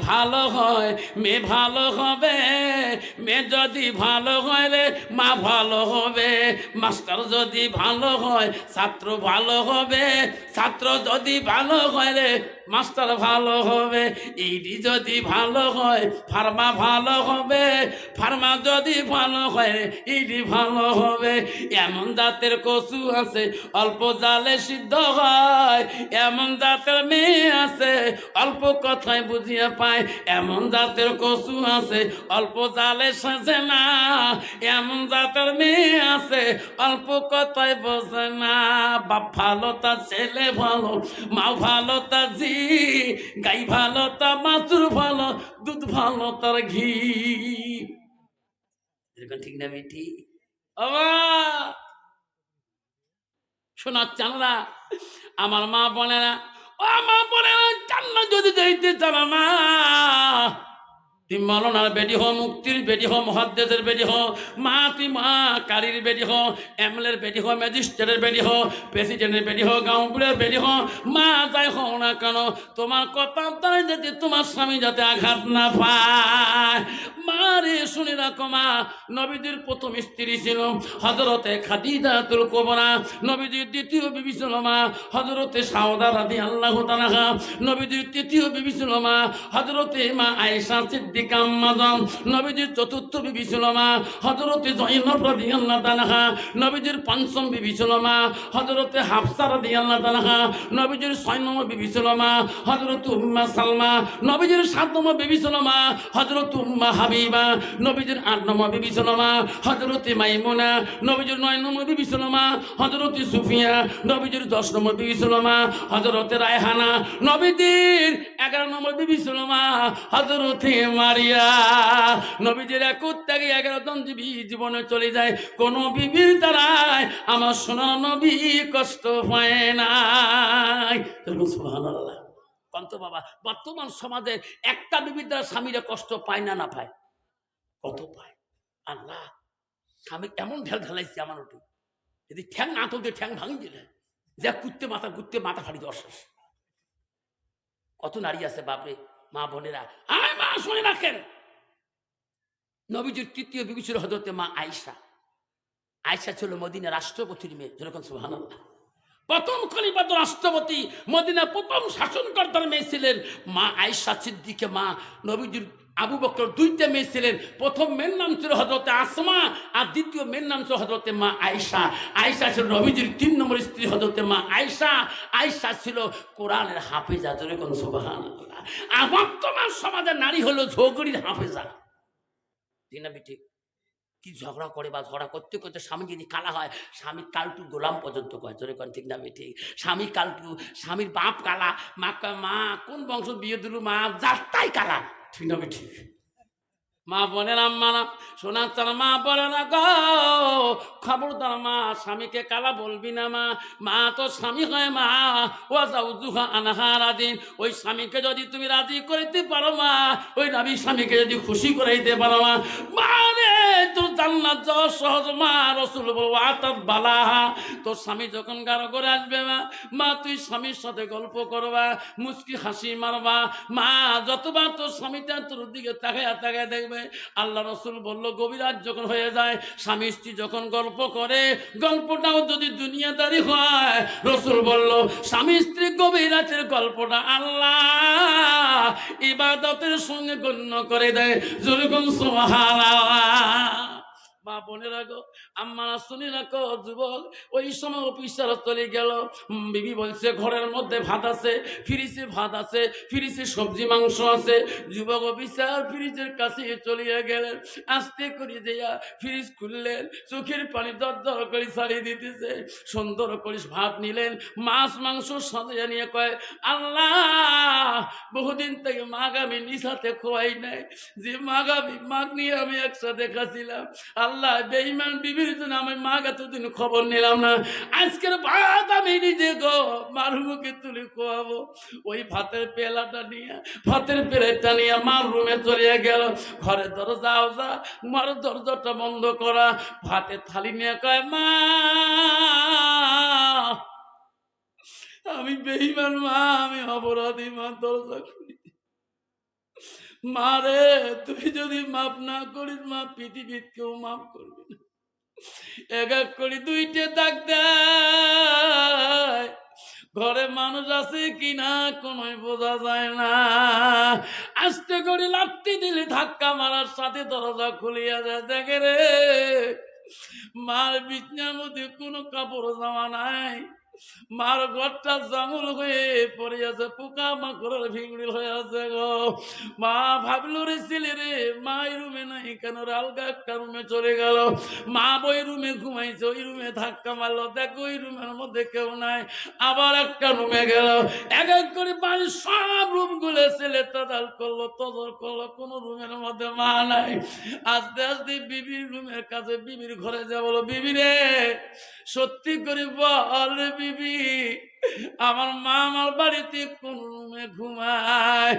ভালো হয় মেয়ে ভালো হবে, মেয়ে যদি ভালো হয় রে মা ভালো হবে, মাস্টার যদি ভালো হয় ছাত্র ভালো হবে, ছাত্র যদি ভালো হয় রে মাস্টার ভালো হবে, ইডি যদি ভালো হয় ফার্মা ভালো হবে, ফার্মা যদি ভালো হয় ইডি ভালো হবে। এমন জাতের কচু আছে অল্প জালে সিদ্ধ হয়, এমন জাতের মেয়ে আছে অল্প কথায় বুঝিয়ে পায়, এমন জাতের কচু আছে অল্প জালে সাজে না, এমন জাতের মেয়ে আছে অল্প কথায় বোঝে না। বাপ ভালো তার ছেলে ভালো, মা ভালো তার জি, গাই ভালো তার বাছুর ভালো, দুধ ভালো তার ঘি। ঠিক না বেটি? শোনার চানরা আমার মা বলে না, ও মা বলে না, জান্নাত যদি যাইতে চান মা, তুই মৌলানার বেটি হো, মুক্তির বেটি হো, মুহাদ্দিসের বেটি হো, মা তুই মা কারির বেটি হো, এমএলএর বেটি হো, ম্যাজিস্ট্রেটের বেটি হো, প্রেসিডেন্টের বেটি হো, গাঁওগুলোর বেটি হো, মা যাই হো না কেন তোমার কথা তাই যাতে তোমার স্বামী যাতে আঘাত না পায়। মা রে শুনে রাখো মা, নবীজির প্রথম স্ত্রী ছিল হযরতে খাদিজাতুল কুবরা, নবীজির দ্বিতীয় বিবি ছিল মা হযরতে সাউদা রাদিয়াল্লাহু তাআলা, নবীজির তৃতীয় বিবি ছিল মা হযরতে মা আয়েশা সিদ্দিকা আম্মা জান, নবীজির চতুর্থ বিবি ছিল মা হযরতে যায়েনব রাদিয়াল্লাহু তাআলা, নবীজির পঞ্চম বিবি ছিল মা হযরতে হাফসা রাদিয়াল্লাহু তাআলা, নবীজির 6 নম্বর বিবি ছিল মা হযরত উম্মে সালমা, নবীজির 7 নম্বর বিবি ছিল মা হযরত উম্মে হাবিবা, নবীজির 8 নম্বর বিবি ছিল মা হযরতে মাইমুনা, নবীজির 9 নম্বর বিবি ছিল মা হযরতে সুফিয়া, নবীজির 10 নম্বর বিবি ছিল মা হযরতে রায়হানা, নবীজির 11 নম্বর বিবি ছিল মা হযরতে মারিয়া। নবীজির একুত থেকে 11 জন বিবি জীবনে চলে যায়, কোন বিবির দ্বারাই আমার সোনার নবী কষ্ট পায় না। সুবহানাল্লাহ। কন্ত বাবা, বর্তমান সমাজে একটা বিবির দ্বারা স্বামীরা কষ্ট পায় না, না পায়? কত পায় আল্লাহ। স্বামী এমন ঢেল ঢেলাইছে আমার ওটি, যদি ঠ্যাং না তুলতে ঠ্যাং ভাঙি দিলে যা কুত্তে মাথা ফাড়ি দশ। কত নারী আছে বাপরে। মা বোনেরা আয় মা শুনে রাখেন, নবীজির তৃতীয় বিবি ছিল হযরতে মা আয়েশা। আয়েশা ছিল মদিনার রাষ্ট্রপতির মেয়ে, যেরকম সুবহানাল্লাহ। প্রথম খলিফাত রাষ্ট্রপতি, মদিনার প্রথম শাসনকর্তার মেয়ে ছিলেন মা আয়েশা সিদ্দিকা মা। নবীজির আবু বকর 2টা মেয়ে ছিলেন, প্রথম মেয়ের নাম ছিল হযরতে আসমা, আর দ্বিতীয় মেয়ের নাম ছিল হযরতে মা আয়েশা। আয়েশা ছিল নবীজির 3 নম্বর স্ত্রী হযরতে মা আয়েশা। আয়েশা ছিল কোরআনের হাফেজা, যেরকম সুবহানাল্লাহ। আর বর্তমান সমাজের নারী হলো ঝগড়ির হাফেজা। ঠিক না ঠিক? কি ঝগড়া করে বা ঝগড়া করতে করতে স্বামী যদি কালা হয়, স্বামী কালটু গোলাম পর্যন্ত কয়, জোরে কোন ঠিক না ঠিক? স্বামী কালটু, স্বামীর বাপ কালা, মা কোন বংশ বিয়ে দিল, মা যারটাই কালা, ঠিক না ঠিক? মা বোনের আম্মা না শোনার চাল, মা বলে না গো খবরদার মা, স্বামীকে কালা বলবি না মা, মা তো স্বামী হয় মা, ও যাও জুহা আনহারা দিন, ওই স্বামীকে যদি তুমি রাজি করিতে পারো মা, ওই নবী স্বামীকে যদি খুশি করাইতে পারো মা, মানে তোর জান্নাত যাওয়া সহজ মা। রাসূল বলবো আতাত বালাহা, তোর স্বামী যখন গারো করে আসবে মা, মা তুই স্বামীর সাথে গল্প করবা, মুচকি হাসি মারবা মা, যতবার তোর স্বামীটা তোর দিকে তাকায় দেখবে। আল্লাহ রাসূল বলল গভীর রাত যখন হয়ে যায়, স্বামী স্ত্রী যখন গল্প করে, গল্পটাও যদি দুনিয়াদারি হয়, রাসূল বলল স্বামী স্ত্রী গভীর রাতের গল্পটা আল্লাহ ইবাদতের সঙ্গে গণ্য করে দেয়, যেরকম সুবহানাল্লাহ। মা বোনের রাখো, আম্মা শুনি রাখো, যুবক ওই সময় অফিসার চলে গেল, বিবি বলছে ঘরের মধ্যে ভাত আছে, ফ্রিজে ভাত আছে, ফ্রিজে সবজি মাংস আছে। যুবক অফিসার ফ্রিজের কাছে চলে গেলেন, আস্তে করে দেয়া ফ্রিজ খুললেন, চোখের পানি দর দর করে ছাড়িয়ে দিতেছে, সুন্দর করে ভাত নিলেন, মাছ মাংস সাজিয়ে নিয়ে কয় আল্লাহ বহুদিন থেকে মাগ আমি নিশাতে খোয়াই নাই, যে মাগ নিয়ে আমি একসাথে খাচ্ছিলাম, আল্লাহ বেঈমান বিবির জন্য আমি মা এতদিন খবর নিলাম না, আজকের ভাত আমি নিজে গো মার মুখে তুলে খোয়াবো। ওই ভাতের প্লেটটা নিয়ে মার রুমে চলে গেল, ঘরে দরজাও যা মার দরজাটা বন্ধ করা, ভাতের থালি নিয়ে কয় মা আমি বেঈমান মা, আমি অপরাধী মা, দরজা খুলি। মারে তুই যদি মাপ না করিস মা পৃথিবীর কেউ মাপ করবি না। এক এক করে দুইটে দাগ দেয়, ঘরে মানুষ আছে কিনা কোনোই বোঝা যায় না। আস্তে করে লাথি দিলে ধাক্কা মারার সাথে দরজা খুলিয়া যায়, দেখে রে মার বিছনার মধ্যে কোনো কাপড় জামা নাই, মার ঘরটা জামুল হয়ে পড়ে আছে, পোকা মাকড়ের ভিড় হয়ে আছে গো। মা ভাবলো রে ছেলে রে মা এই রুমে নাই কেন রে, আলগা একটা রুমে চলে গেল। মা ওই রুমে ঘুমাইছে, ওই রুমে ধাক্কা মারলো, দেখো ওই রুমের মধ্যে কেউ নাই, আবার একটা রুমে গেল। এক এক করে বাড়ির সব রুম গুলো ছেলে তদাল করলো, তদর করলো, কোন রুমের মধ্যে মা নাই। আস্তে আস্তে বিবির রুমের কাছে, বিবির ঘরে যা বলো, বিবি রে সত্যি করে বল রে বিবি, আমার মা আমার বাড়িতে কোন রুমে ঘুমায়?